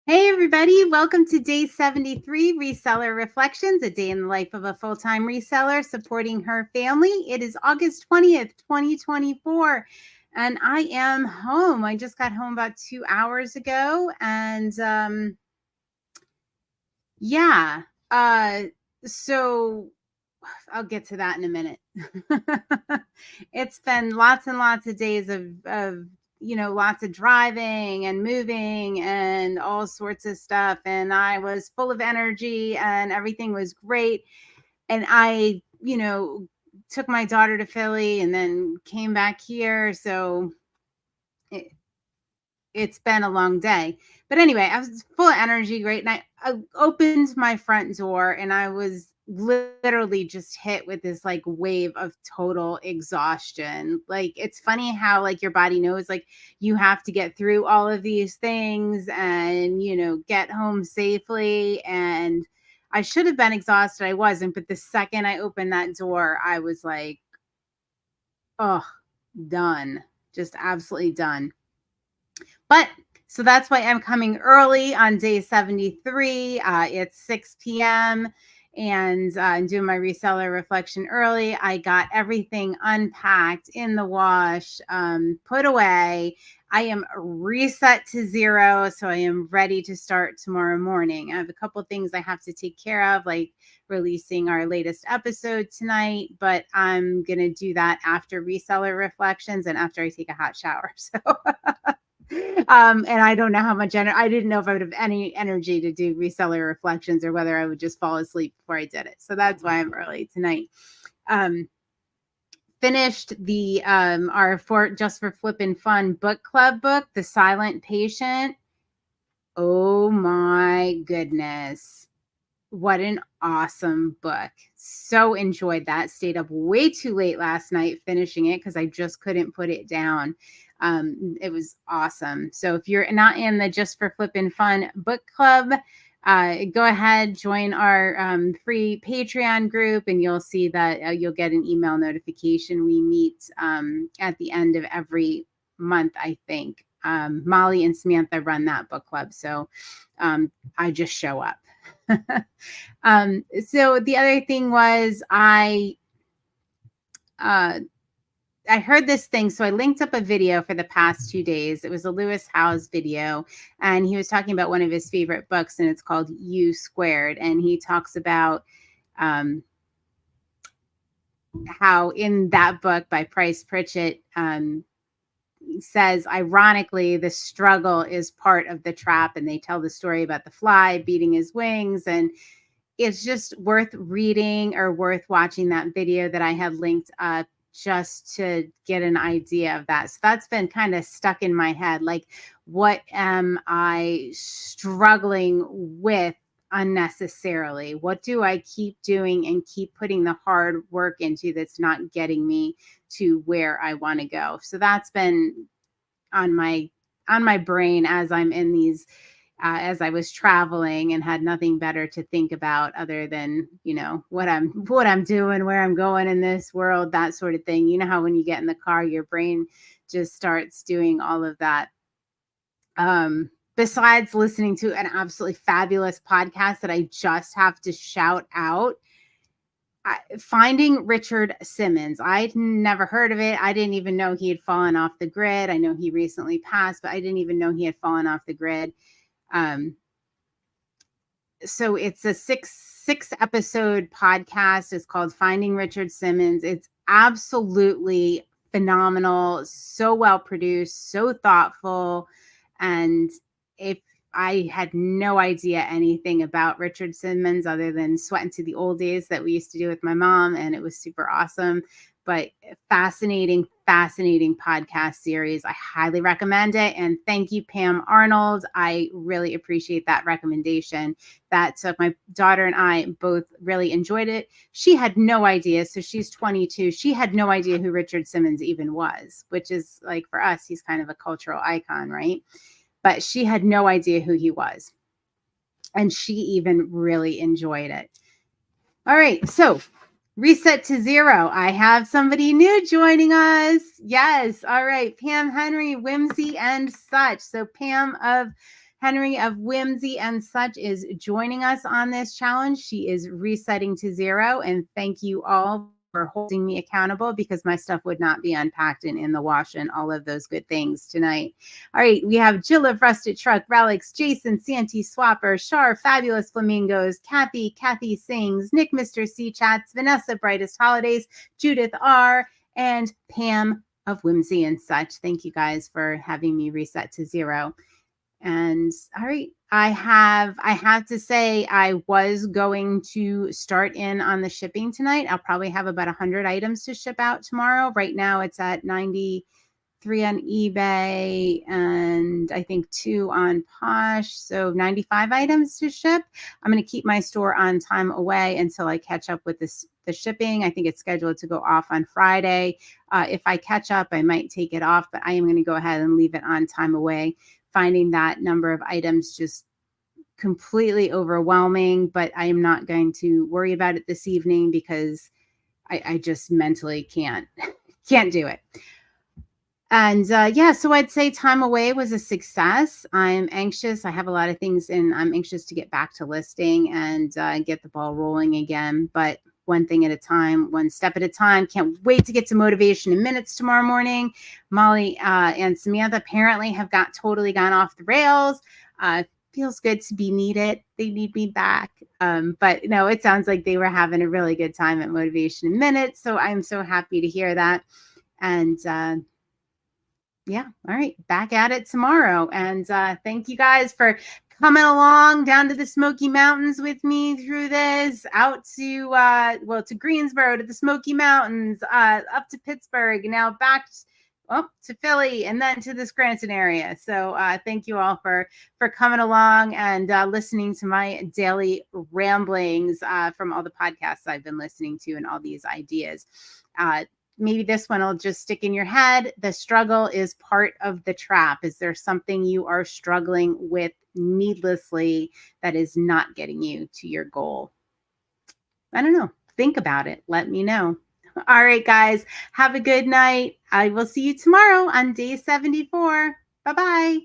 Hey, everybody. Welcome to day 73, Reseller Reflections, a day in the life of a full-time reseller supporting her family. It is August 20th, 2024, and I am home. I just got home about 2 hours ago, and yeah, so I'll get to that in a minute. It's been lots and lots of days of lots of driving and moving and all sorts of stuff. And I was full of energy and everything was great. And I, took my daughter to Philly and then came back here. So it, it's been a long day. But anyway, I was full of energy, great. And I opened my front door and I was literally just hit with this like wave of total exhaustion. Like it's funny how like your body knows like you have to get through all of these things and get home safely. And I should have been exhausted. I wasn't, but the second I opened that door, I was like, oh, done. Just absolutely done. But so that's why I'm coming early on day 73. It's 6 p.m. and I'm doing my reseller reflection early. I got everything unpacked in the wash, put away. I am reset to zero. So I am ready to start tomorrow morning. I have a couple of things I have to take care of, like releasing our latest episode tonight, but I'm going to do that after reseller reflections and after I take a hot shower. So and I don't know how much I didn't know if I would have any energy to do reseller reflections or whether I would just fall asleep before I did it. So that's why I'm early tonight. Finished the our for Just for Flippin' Fun book club book, The Silent Patient. Oh my goodness. What an awesome book. So enjoyed that. Stayed up way too late last night finishing it because I just couldn't put it down. It was awesome. So if you're not in the Just for Flippin' Fun book club, go ahead, join our free Patreon group, and you'll see that you'll get an email notification. We meet at the end of every month, I think. Molly and Samantha run that book club. So I just show up. So the other thing was I heard this thing. So I linked up a video for the past 2 days. It was a Lewis Howes video, and he was talking about one of his favorite books, and it's called U Squared. And he talks about how in that book by Price Pritchett, says, ironically, the struggle is part of the trap. And they tell the story about the fly beating his wings. And it's just worth reading or worth watching that video that I had linked up just to get an idea of that. So that's been kind of stuck in my head. Like, what am I struggling with unnecessarily? What do I keep doing and keep putting the hard work into that's not getting me to where I want to go? So that's been on my brain as I'm in these as I was traveling and had nothing better to think about other than, what I'm doing, where I'm going in this world, that sort of thing. You know how when you get in the car, your brain just starts doing all of that. Besides listening to an absolutely fabulous podcast that I just have to shout out, Finding Richard Simmons. I'd never heard of it. I didn't even know he had fallen off the grid. I know he recently passed, but I didn't even know he had fallen off the grid. So it's a six episode podcast. It's called Finding Richard Simmons. It's absolutely phenomenal, so well produced, so thoughtful. And if I had no idea anything about Richard Simmons other than Sweating to the Old Days that we used to do with my mom, and it was super awesome. But fascinating podcast series. I highly recommend it. And thank you, Pam Arnold. I really appreciate that recommendation. That took my daughter and I both really enjoyed it. She had no idea. So she's 22. She had no idea who Richard Simmons even was, which is like for us, he's kind of a cultural icon, right? But she had no idea who he was. And she even really enjoyed it. All right. So reset to zero. I have somebody new joining us. Yes. All right. Pam Henry, Whimsy and Such. So Pam of Henry of Whimsy and Such is joining us on this challenge. She is resetting to 0. And thank you all for holding me accountable, because my stuff would not be unpacked and in the wash and all of those good things tonight. All right, we have Jill of Rusted Truck, Relics, Jason, Santee Swapper, Shar, Fabulous Flamingos, Kathy Sings, Nick, Mr. C Chats, Vanessa, Brightest Holidays, Judith R, and Pam of Whimsy and Such. Thank you guys for having me reset to 0. And all right, I have to say, I was going to start in on the shipping tonight. I'll probably have about 100 items to ship out tomorrow. Right now it's at 93 on eBay and I think 2 on Posh. So 95 items to ship. I'm going to keep my store on time away until I catch up with the shipping. I think it's scheduled to go off on Friday. If I catch up, I might take it off, but I am going to go ahead and leave it on time away. Finding that number of items just completely overwhelming, but I am not going to worry about it this evening because I just mentally can't do it. And yeah, so I'd say time away was a success. I'm anxious. I have a lot of things and I'm anxious to get back to listing and get the ball rolling again. But one thing at a time, one step at a time. Can't wait to get to Motivation in Minutes tomorrow morning. Molly and Samantha apparently have totally gone off the rails. Feels good to be needed. They need me back. But no, it sounds like they were having a really good time at Motivation in Minutes. So I'm so happy to hear that. And yeah, all right, back at it tomorrow. And thank you guys for coming along down to the Smoky Mountains with me through this, out to to Greensboro, to the Smoky Mountains, up to Pittsburgh, and now back to Philly, and then to the Scranton area. So thank you all for coming along and listening to my daily ramblings from all the podcasts I've been listening to and all these ideas. Maybe this one will just stick in your head. The struggle is part of the trap. Is there something you are struggling with needlessly that is not getting you to your goal? I don't know. Think about it. Let me know. All right, guys. Have a good night. I will see you tomorrow on day 74. Bye-bye.